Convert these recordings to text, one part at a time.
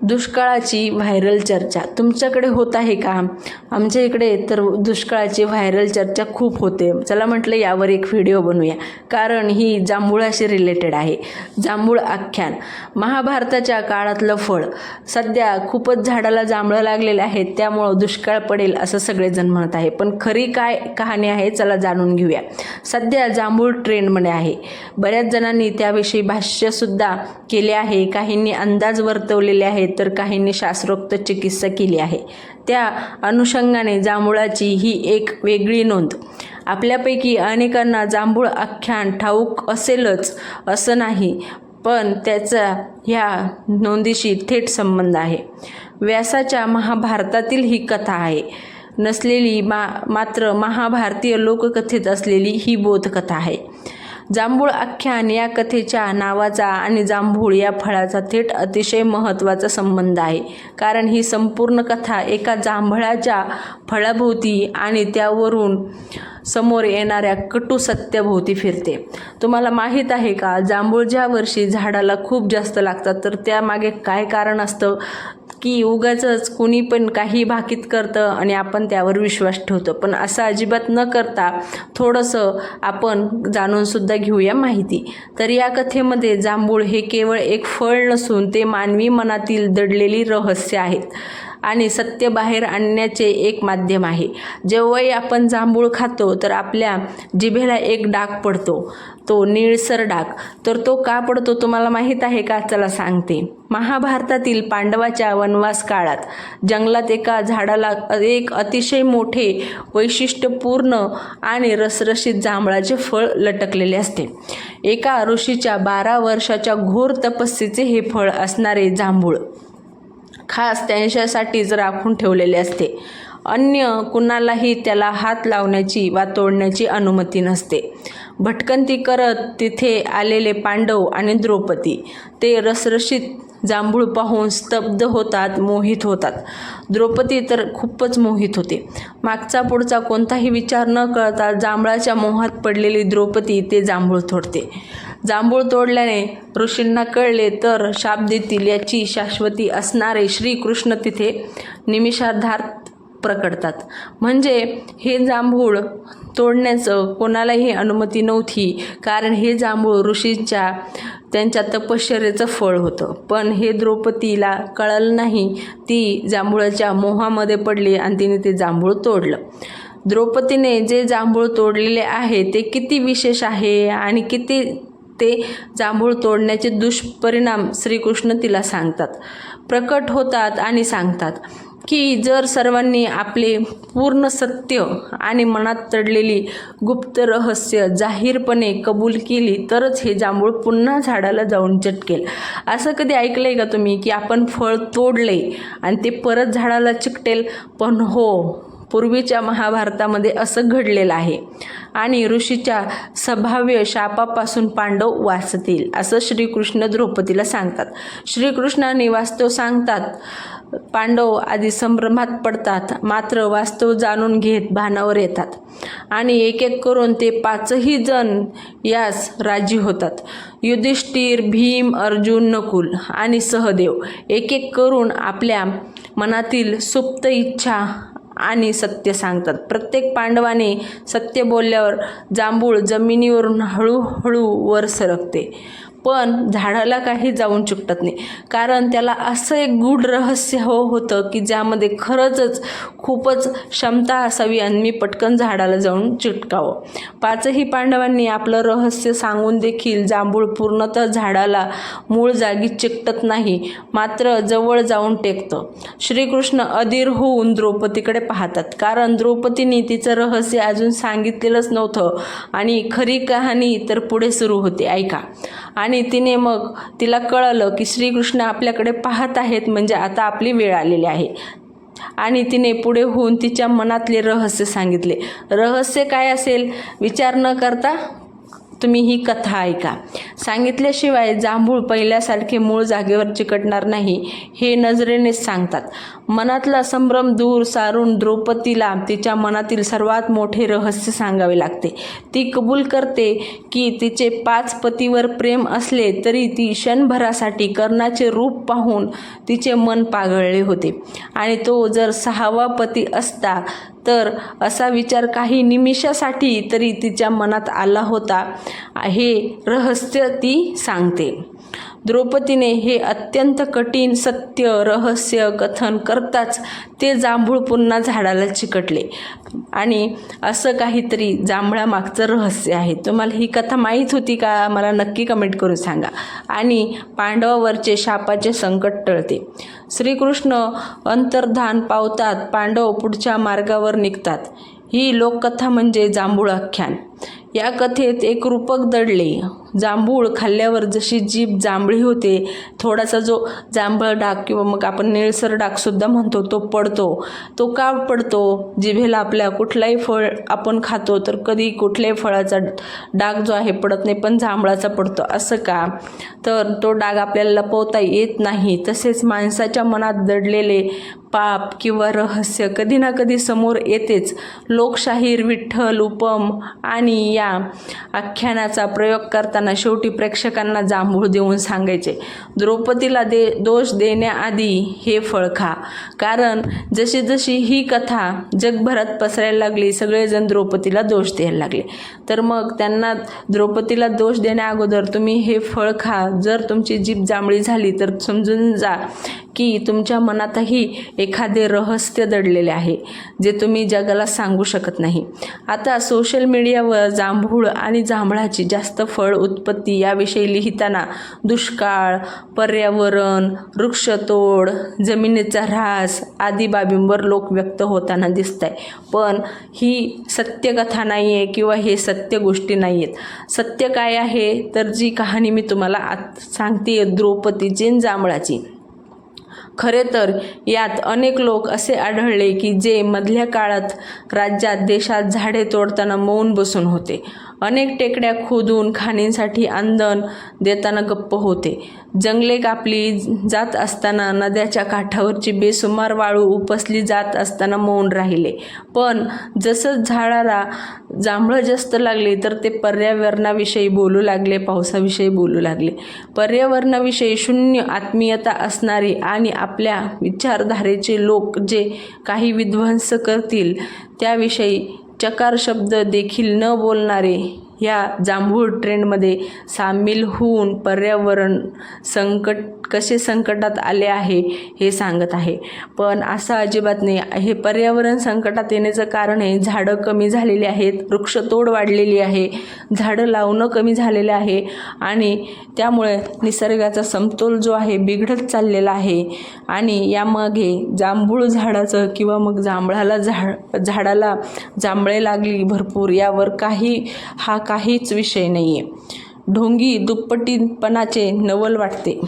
दुष्काळाची व्हायरल चर्चा तुमच्याकडे होत आहे का? आमच्या इकडे तर दुष्काळाची व्हायरल चर्चा खूप होते. चला म्हटलं यावर एक व्हिडिओ बनवूया, कारण ही जांभुळाशी रिलेटेड आहे. जांभूळ आख्यान महाभारताच्या काळातलं फळ. सध्या खूपच झाडाला जांभळं लागलेले आहेत, त्यामुळं दुष्काळ पडेल असं सगळेजण म्हणत आहे. पण खरी काय कहाणी आहे चला जाणून घेऊया. सध्या जांभूळ ट्रेंडमध्ये आहे. बऱ्याच जणांनी त्याविषयी भाष्यसुद्धा केले आहे. काहींनी अंदाज वर्तवलेले आहेत, तर काहींनी शास्त्रोक्त चिकित्सा केली आहे. त्या अनुषंगाने जांभुळाची ही एक वेगळी नोंद. आपल्यापैकी अनेकांना जांभूळ आख्यान ठाऊक असेलच असं नाही, पण त्याचा ह्या नोंदीशी थेट संबंध आहे. व्यासाच्या महाभारतातील ही कथा आहे नसलेली मात्र महाभारतीय लोककथेत असलेली ही बोधकथा आहे. जांभूळ आख्यान या कथेच्या नावाचा आणि जांभूळ या फळाचा थेट अतिशय महत्त्वाचा संबंध आहे, कारण ही संपूर्ण कथा एका जांभळाच्या फळाभोवती आणि त्यावरून समोर येणाऱ्या कटू सत्याभोवती फिरते. तुम्हाला माहीत आहे का, जांभूळ ज्या वर्षी झाडाला खूप जास्त लागतात तर त्यामागे काय कारण असतं की उगाचच कुणी पण काही भाकीत करतं आणि आपण त्यावर विश्वास ठेवतो. पण असं अजिबात न करता थोडंसं आपण जाणूनसुद्धा घेऊया माहिती. तर या कथेमध्ये जांभूळ हे केवळ एक फळ नसून ते मानवी मनातील दडलेली रहस्य आहेत आणि सत्य बाहेर आणण्याचे एक माध्यम आहे. जेव्हाही आपण जांभूळ खातो तर आपल्या जिभेला एक डाग पडतो, तो निळसर डाग. तर तो का पडतो तुम्हाला माहीत आहे का? चला सांगते. महाभारतातील पांडवाच्या वनवास काळात जंगलात एका झाडाला एक अतिशय मोठे, वैशिष्ट्यपूर्ण आणि रसरशीत जांभळाचे फळ लटकलेले असते. एका ऋषीच्या 12 वर्षाच्या घोर तपस्येचे हे फळ असणारे जांभूळ खास त्यांच्यासाठीच राखून ठेवलेले असते. अन्य कुणालाही त्याला हात लावण्याची वा तोडण्याची अनुमती नसते. भटकंती करत तिथे आलेले पांडव आणि द्रौपदी ते रसरशीत जांभूळ पाहून स्तब्ध होतात, मोहित होतात. द्रौपदी तर खूपच मोहित होते. मागचा पुढचा कोणताही विचार न करता जांभळाच्या मोहात पडलेली द्रौपदी ते जांभूळ तोडते. जांभूळ तोडल्याने ऋषींना कळले तर शाप देतील याची शाश्वती असणारे श्रीकृष्ण तिथे निमिषार्धात प्रकटतात. म्हणजे हे जांभूळ तोडण्याचं कोणालाही अनुमती नव्हती, कारण हे जांभूळ ऋषींच्या त्यांच्या तपश्चर्येचं फळ होतं. पण हे द्रौपदीला कळलं नाही. ती जांभूळाच्या मोहामध्ये पडली आणि तिने ते जांभूळ तोडलं. द्रौपदीने जे जांभूळ तोडलेले आहे ते किती विशेष आहे आणि किती ते जांभूळ तोडण्याचे दुष्परिणाम श्रीकृष्ण तिला सांगतात, प्रकट होतात आणि सांगतात की जर सर्वांनी आपले पूर्ण सत्य आणि मनात दडलेली गुप्त रहस्य जाहीरपणे कबूल केली तरच हे जांभूळ पुन्हा झाडाला जाऊन चिटकेल. असं कधी ऐकलंय का तुम्ही की आपण फळ तोडले आणि ते परत झाडाला चिकटेल? पण हो, पूर्वीच्या महाभारतामध्ये असं घडलेलं आहे आणि ऋषीच्या संभाव्य शापापासून पांडव वाचतील असं श्रीकृष्ण द्रौपदीला सांगतात. श्रीकृष्णाने वास्तव सांगतात. पांडव आधी संभ्रमात पडतात, मात्र वास्तव जाणून घेत भानावर येतात आणि एक एक करून ते 5ही जण यास राजी होतात. युधिष्ठिर, भीम, अर्जुन, नकुल आणि सहदेव एक एक करून आपल्या मनातील सुप्त इच्छा आणि सत्य सांगतात. प्रत्येक पांडवाने सत्य बोलल्यावर जांभूळ जमिनीवरून हळूहळू वर सरकते, पण झाडाला काही जाऊन चिकटत नाही, कारण त्याला असं एक गूढ रहस्य होतं की ज्यामध्ये खरंच खूपच क्षमता असावी आणि मी पटकन झाडाला जाऊन चिटकावं. 5ही पांडवांनी आपलं रहस्य सांगून देखील जांभूळ पूर्णतः झाडाला मूळ जागी चिकटत नाही, मात्र जवळ जाऊन टेकतं. श्रीकृष्ण अधीर होऊन द्रौपदीकडे पाहतात, कारण द्रौपदीने तिचं रहस्य अजून सांगितलेलंच नव्हतं आणि खरी कहाणी तर पुढे सुरू होते. ऐका. आणि मग तिला कळलं की श्रीकृष्ण आपल्याकडे पाहत आहेत, म्हणजे आता आपली वेळ आलेली आहे. आणि तिने पुढे होऊन तिच्या मनातले रहस्य सांगितले. रहस्य काय असेल विचार न करता तुम्ही ही कथा ऐका. सांगितल्याशिवाय जांभूळ पहिल्यासारखे मूळ जागेवर चिकटणार नाही हे नजरेनेच सांगतात. मनातला संभ्रम दूर सारून द्रौपदीला तिच्या मनातील सर्वात मोठे रहस्य सांगावे लागते. ती कबूल करते की तिचे 5 पतीवर प्रेम असले तरी ती क्षणभरासाठी कर्णाचे रूप पाहून तिचे मन पागळले होते आणि तो जर 6वा पती असता तर असा विचार काही निमिषासाठी तरी तिच्या मनात आला होता, हे रहस्य ती सांगते. द्रौपदीने हे अत्यंत कठीण सत्य रहस्य कथन करताच ते जांभूळ पुन्हा झाडाला चिकटले आणि असं काहीतरी जांभळामागचं रहस्य आहे. तुम्हाला ही कथा माहीत होती का? मला नक्की कमेंट करून सांगा. आणि पांडवावरचे शापाचे संकट टळते. श्रीकृष्ण अंतर्धान पावतात, पांडव पुढच्या मार्गावर निघतात. ही लोककथा म्हणजे जांभूळ आख्यान. या कथेत एक रूपक दडले. जांभूळ खाल्ल्यावर जशी जीभ जांभळी होते, थोडासा जो जांभळ डाग किंवा मग आपण निळसर डागसुद्धा म्हणतो तो पडतो. तो का पडतो? जिभेला आपल्या कुठलाही फळ आपण खातो तर कधी कुठल्याही फळाचा डाग जो आहे पडत नाही, पण जांभळाचा पडतो. असं का? तर तो डाग आपल्याला लपवता येत नाही. तसेच माणसाच्या मनात दडलेले पाप किंवा रहस्य कधी ना कधी समोर येतेच. लोकशाहीर, विठ्ठल, उपम आणि या आख्यानाचा प्रयोग करताना शेवटी प्रेक्षकांना जांभूळ देऊन सांगायचे, द्रौपदीला दोष देण्याआधी हे फळ खा. कारण जशी जशी ही कथा जगभरात पसरायला लागली, सगळेजण द्रौपदीला दोष द्यायला लागले. तर मग त्यांना द्रौपदीला दोष देण्याअगोदर तुम्ही हे फळ खा. जर तुमची जीभ जांभळी झाली तर समजून जा की तुमच्या मनातही एखादे रहस्य दडलेले आहे जे तुम्ही जगाला सांगू शकत नाही. आता सोशल मीडियावर जांभूळ आणि जांभळाची जास्त फळ उत्पत्ती याविषयी लिहिताना दुष्काळ, पर्यावरण, वृक्षतोड, जमिनीचा ऱ्हास आदी बाबींवर लोक व्यक्त होताना दिसत आहे. पण ही सत्यकथा नाही आहे किंवा हे सत्य गोष्टी नाही आहेत. सत्य काय आहे तर जी कहाणी मी तुम्हाला सांगते द्रौपदीची आणि जांभळाची. खरे तर यात अनेक लोक असे आढळले की जे मधल्या काळात राज्यात देशात झाडे तोडताना मौन बसून होते. अनेक टेकड्या खोदून खाणींसाठी अंधण देताना गप्प होते. जंगले कापली जात असताना नद्याच्या काठावरची बेसुमार वाळू उपसली जात असताना मौन राहिले. पण जसं झाडाला जांभळं जास्त लागले तर ते पर्यावरणाविषयी बोलू लागले, पावसाविषयी बोलू लागले. पर्यावरणाविषयी शून्य आत्मीयता असणारे आणि आपल्या विचारधारेचे लोक जे काही विध्वंस करतील त्याविषयी चकार शब्द देखील न बोलणारे या जांभूळ ट्रेंडमध्ये सामील होऊन पर्यावरण संकट कसे संकटात आले आहे हे सांगत आहे. पण असं अजिबात नाही. हे पर्यावरण संकटात येण्याचं कारण आहे झाडं कमी झालेली आहेत, वृक्षतोड वाढलेली आहे, झाडं लावणं कमी झालेलं आहे आणि त्यामुळे निसर्गाचा समतोल जो आहे बिघडत चाललेला आहे. आणि यामागे जांभूळ झाडाचं किंवा मग जांभळाला झाडाला जांभळे लागली भरपूर यावर काहीच विषय नाही आहे. ढोंगी दुप्पटीपणाचे नवल वाटते.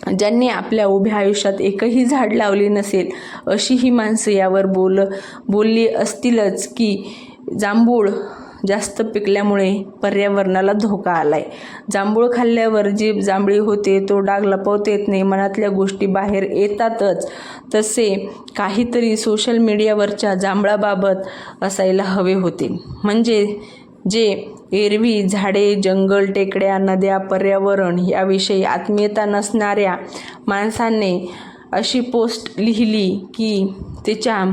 ज्यांनी आपल्या उभ्या आयुष्यात एकही झाड लावले नसेल अशी ही माणसं यावर बोलली असतीलच की जांभूळ जास्त पिकल्यामुळे पर्यावरणाला धोका आलाय. जांभूळ खाल्ल्यावर जीभ जांभळी होते, तो डाग लपवता येत नाही, मनातल्या गोष्टी बाहेर येतातच. तसे काहीतरी सोशल मीडियावरच्या जांभळाबाबत असायला हवे होते. म्हणजे जे एरवी झाडे, जंगल, टेकड्या, नद्या, पर्यावरण याविषयी आत्मीयता नसणाऱ्या माणसाने अशी पोस्ट लिहिली की तिच्या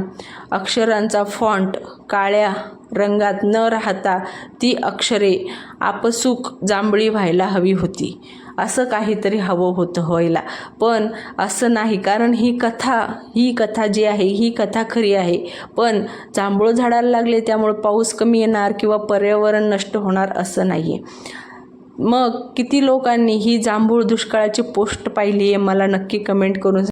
अक्षरांचा फॉन्ट काळ्या रंगात न राहता ती अक्षरे आपसूक जांभळी व्हायला हवी होती. असं काहीतरी हवं होतं व्हायला, पण असं नाही. कारण ही कथा जी आहे ही कथा खरी आहे. पण जांभूळ झाडाला लागले त्यामुळे पाऊस कमी येणार किंवा पर्यावरण नष्ट होणार असं नाही आहे. मग किती लोकांनी ही जांभूळ दुष्काळाची पोस्ट पाहिली आहे मला नक्की कमेंट करून